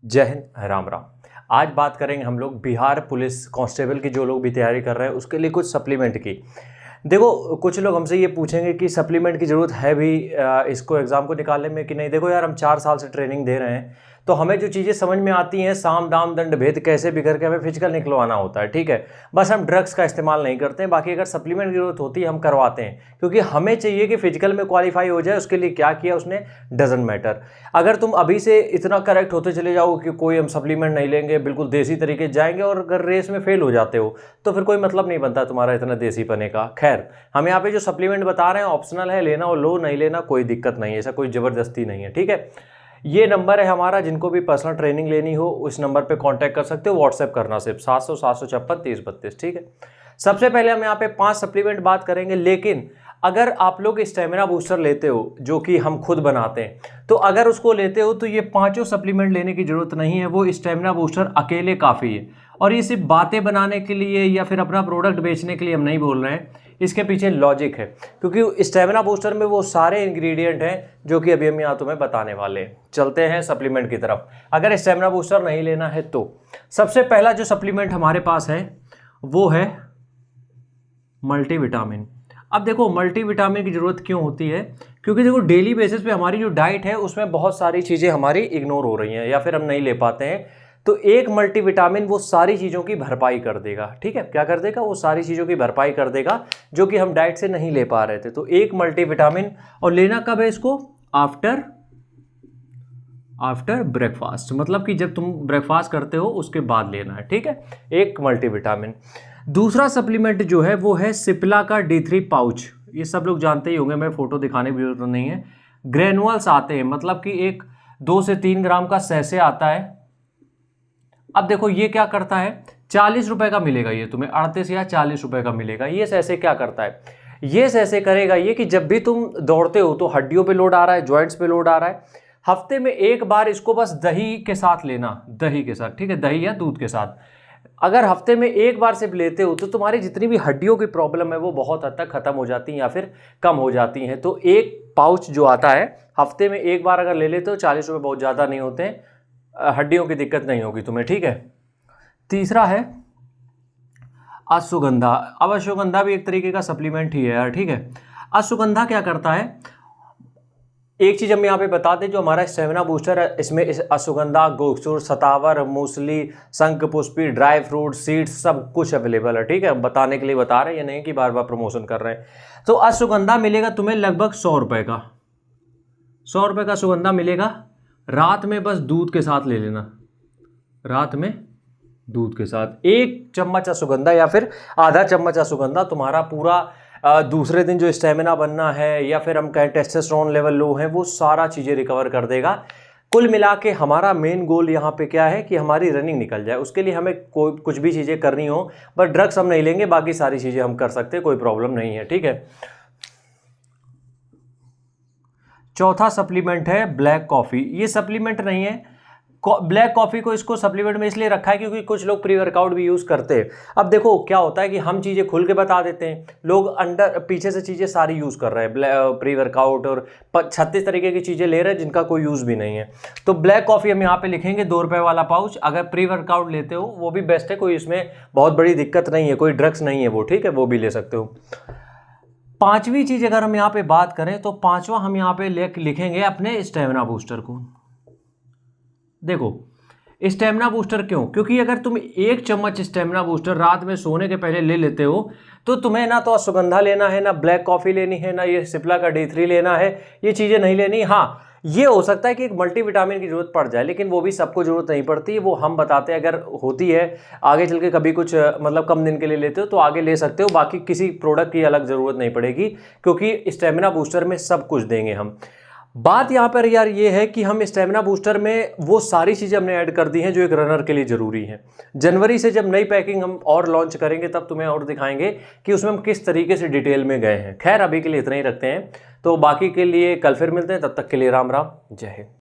जय हिंद, राम राम। आज बात करेंगे हम लोग बिहार पुलिस कांस्टेबल की, जो लोग भी तैयारी कर रहे हैं उसके लिए कुछ सप्लीमेंट की। देखो, कुछ लोग हमसे ये पूछेंगे कि सप्लीमेंट की ज़रूरत है भी इसको एग्ज़ाम को निकालने में कि नहीं। देखो यार, हम 4 साल से ट्रेनिंग दे रहे हैं, तो हमें जो चीज़ें समझ में आती हैं, साम दाम दंड भेद कैसे भी करके हमें फिजिकल निकलवाना होता है, ठीक है। बस हम ड्रग्स का इस्तेमाल नहीं करते हैं। बाकी अगर सप्लीमेंट की ज़रूरत होती है हम करवाते हैं, क्योंकि हमें चाहिए कि फिजिकल में क्वालिफाई हो जाए। उसके लिए क्या किया उसने डजेंट मैटर। अगर तुम अभी से इतना करेक्ट होते चले जाओ कि कोई हम सप्लीमेंट नहीं लेंगे, बिल्कुल देसी तरीके से जाएंगे, और अगर रेस में फेल हो जाते हो तो फिर कोई मतलब नहीं बनता तुम्हारा इतना देसी पने का। खैर, हम यहाँ पे जो सप्लीमेंट बता रहे हैं ऑप्शनल है, लेना और लो, नहीं लेना कोई दिक्कत नहीं है, ऐसा कोई ज़बरदस्ती नहीं है, ठीक है। ये नंबर है हमारा, जिनको भी पर्सनल ट्रेनिंग लेनी हो उस नंबर पे कांटेक्ट कर सकते हो। व्हाट्सएप करना सिर्फ 700 756 30 32, ठीक है। सबसे पहले हम यहाँ पे 5 सप्लीमेंट बात करेंगे, लेकिन अगर आप लोग स्टेमिना बूस्टर लेते हो जो कि हम खुद बनाते हैं, तो अगर उसको लेते हो तो ये पांचों सप्लीमेंट लेने की जरूरत नहीं है। वो स्टेमिना बूस्टर अकेले काफ़ी है। और ये सिर्फ बातें बनाने के लिए या फिर अपना प्रोडक्ट बेचने के लिए हम नहीं बोल रहे हैं, इसके पीछे लॉजिक है, क्योंकि स्टेमिना बूस्टर में वो सारे इंग्रेडिएंट हैं जो कि अभी हम यहाँ तुम्हें बताने वाले हैं। चलते हैं सप्लीमेंट की तरफ। अगर स्टेमिना बूस्टर नहीं लेना है तो सबसे पहला जो सप्लीमेंट हमारे पास है वो है मल्टीविटामिन। अब देखो, मल्टीविटामिन की ज़रूरत क्यों होती है? क्योंकि देखो, डेली बेसिस पे हमारी जो डाइट है उसमें बहुत सारी चीज़ें हमारी इग्नोर हो रही हैं या फिर हम नहीं ले पाते हैं। तो एक मल्टीविटामिन वो सारी चीज़ों की भरपाई कर देगा, ठीक है। क्या कर देगा? वो सारी चीज़ों की भरपाई कर देगा जो कि हम डाइट से नहीं ले पा रहे थे। तो एक मल्टीविटामिन, और लेना कब है इसको? आफ्टर ब्रेकफास्ट, मतलब कि जब तुम ब्रेकफास्ट करते हो उसके बाद लेना है, ठीक है। एक मल्टीविटामिन। दूसरा सप्लीमेंट जो है वो है सिप्ला का D3 पाउच। ये सब लोग जानते ही होंगे, मैं फोटो दिखाने की जरूरत नहीं है। ग्रेनुअल्स आते हैं, मतलब कि एक 2 से 3 ग्राम का सैसे आता है। अब देखो ये क्या करता है, 40 रुपए का मिलेगा ये तुम्हें, 38 या 40 रुपए का मिलेगा। ये सैसे क्या करता है? ये सैसे करेगा ये कि जब भी तुम दौड़ते हो तो हड्डियों पे लोड आ रहा है, जॉइंट्स पे लोड आ रहा है, हफ्ते में एक बार इसको बस दही के साथ लेना, दही के साथ, ठीक है, दही या दूध के साथ। अगर हफ्ते में एक बार सिर्फ लेते हो तो तुम्हारी जितनी भी हड्डियों की प्रॉब्लम है वो बहुत हद तक खत्म हो जाती हैं या फिर कम हो जाती हैं। तो एक पाउच जो आता है, हफ्ते में एक बार अगर ले लेते हो, 40 रुपये बहुत ज़्यादा नहीं होते हैं, हड्डियों की दिक्कत नहीं होगी तुम्हें, ठीक है। तीसरा है अश्वगंधा। अब अश्वगंधा भी एक तरीके का सप्लीमेंट ही है यार, ठीक है। अश्वगंधा क्या करता है? एक चीज़ हम यहाँ पे बता दें, जो हमारा स्टेमिना बूस्टर है इसमें अश्वगंधा, गोखचूर, सतावर, मूसली, शंख पुष्पी, ड्राई फ्रूट, सीड्स सब कुछ अवेलेबल है, ठीक है। हम बताने के लिए बता रहे हैं, ये नहीं कि बार बार प्रमोशन कर रहे हैं। तो अश्वगंधा मिलेगा तुम्हें लगभग 100 रुपये का, 100 रुपये का अश्वगंधा मिलेगा। रात में बस दूध के साथ ले लेना, रात में दूध के साथ 1 चम्मच अश्वगंधा या फिर आधा चम्मच अश्वगंधा, तुम्हारा पूरा दूसरे दिन जो स्टेमिना बनना है या फिर हम कहें टेस्टोस्टेरोन लेवल लो है, वो सारा चीज़ें रिकवर कर देगा। कुल मिला के हमारा मेन गोल यहाँ पे क्या है कि हमारी रनिंग निकल जाए। उसके लिए हमें कोई कुछ भी चीज़ें करनी हो, बट ड्रग्स हम नहीं लेंगे, बाकी सारी चीज़ें हम कर सकते हैं, कोई प्रॉब्लम नहीं है, ठीक है। चौथा सप्लीमेंट है ब्लैक कॉफ़ी। ये सप्लीमेंट नहीं है, ब्लैक कॉफ़ी को इसको सप्लीमेंट में इसलिए रखा है क्योंकि कुछ लोग प्री वर्कआउट भी यूज़ करते हैं। अब देखो क्या होता है कि हम चीज़ें खुल के बता देते हैं, लोग अंडर पीछे से चीज़ें सारी यूज़ कर रहे हैं, प्री वर्कआउट और 36 तरीके की चीज़ें ले रहे हैं जिनका कोई यूज़ भी नहीं है। तो ब्लैक कॉफ़ी हम यहाँ पे लिखेंगे 2 रुपये वाला पाउच। अगर प्री वर्कआउट लेते हो वो भी बेस्ट है, कोई इसमें बहुत बड़ी दिक्कत नहीं है, कोई ड्रग्स नहीं है वो, ठीक है, वो भी ले सकते हो। पांचवी चीज़ अगर हम यहाँ पे बात करें तो पांचवा हम यहाँ पे लिखेंगे अपने स्टेमिना बूस्टर को। देखो, स्टेमिना बूस्टर क्यों? क्योंकि अगर तुम 1 चम्मच स्टेमिना बूस्टर रात में सोने के पहले ले लेते हो तो तुम्हें ना तो अश्वगंधा लेना है, ना ब्लैक कॉफ़ी लेनी है, ना ये सिप्ला का D3 लेना है, ये चीज़ें नहीं लेनी। हाँ, ये हो सकता है कि एक मल्टीविटामिन की जरूरत पड़ जाए, लेकिन वो भी सबको जरूरत नहीं पड़ती, वो हम बताते हैं। अगर होती है आगे चल के कभी कुछ मतलब कम दिन के लिए लेते हो तो आगे ले सकते हो, बाकी किसी प्रोडक्ट की अलग ज़रूरत नहीं पड़ेगी, क्योंकि स्टेमिना बूस्टर में सब कुछ देंगे हम। बात यहाँ पर यार ये है कि हम स्टेमिना बूस्टर में वो सारी चीज़ें हमने ऐड कर दी हैं जो एक रनर के लिए ज़रूरी है। जनवरी से जब नई पैकिंग हम और लॉन्च करेंगे तब तुम्हें और दिखाएंगे कि उसमें हम किस तरीके से डिटेल में गए हैं। खैर, अभी के लिए इतना ही रखते हैं, तो बाकी के लिए कल फिर मिलते हैं, तब तक के लिए राम राम, जय हिंद।